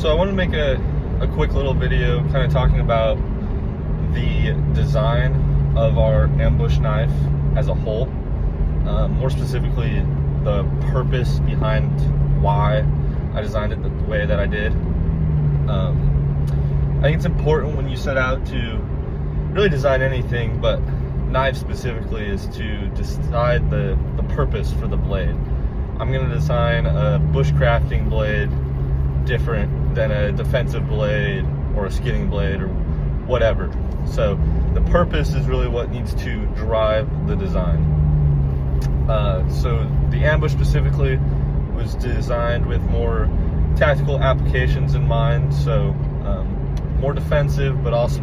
So I want to make a quick little video kind of talking about the design of our ambush knife as a whole. More specifically, the purpose behind why I designed it the way that I did. I think it's important when you set out to really design anything, but knives specifically, is to decide the purpose for the blade. I'm going to design a bushcrafting blade different than a defensive blade or a skinning blade or whatever. So the purpose is really what needs to drive the design. So the ambush specifically was designed with more tactical applications in mind, so more defensive but also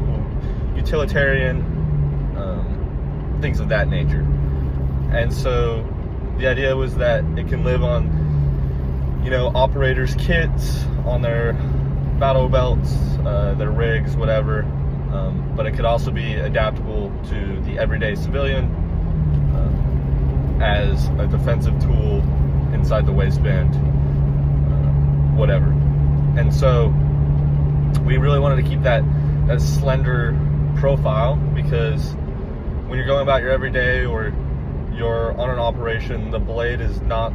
utilitarian, things of that nature. And so the idea was that it can live on, operators' kits, on their battle belts, their rigs, whatever, but it could also be adaptable to the everyday civilian as a defensive tool inside the waistband, whatever. And so we really wanted to keep that slender profile, because when you're going about your everyday or you're on an operation, the blade is not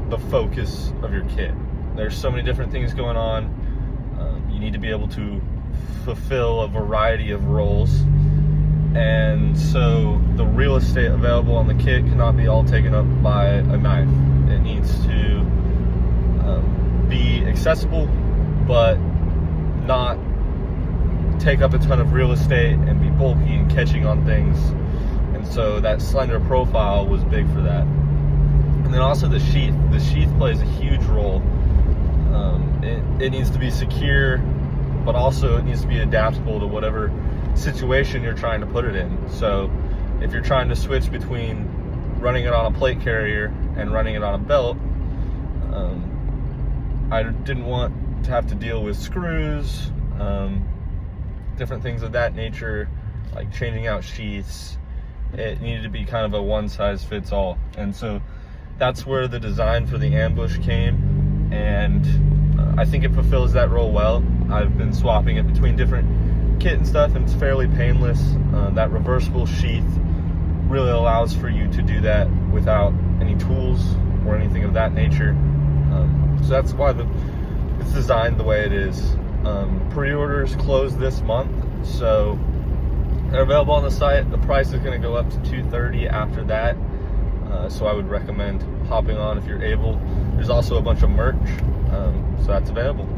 the focus of your kit. There's so many different things going on. You need to be able to fulfill a variety of roles, and so the real estate available on the kit cannot be all taken up by a knife. It needs to be accessible but not take up a ton of real estate and be bulky and catching on things. And so that slender profile was big for that. And then also the sheath. The sheath plays a huge role. It needs to be secure, but also it needs to be adaptable to whatever situation you're trying to put it in. So if you're trying to switch between running it on a plate carrier and running it on a belt, I didn't want to have to deal with screws, different things of that nature, like changing out sheaths. It needed to be kind of a one-size-fits-all. And so that's where the design for the ambush came, and I think it fulfills that role well. I've been swapping it between different kit and stuff, and it's fairly painless. That reversible sheath really allows for you to do that without any tools or anything of that nature. So that's why it's designed the way it is. Pre-orders close this month, so they're available on the site. The price is going to go up to $230 after that, so I would recommend hopping on if you're able. There's also a bunch of merch, so that's available.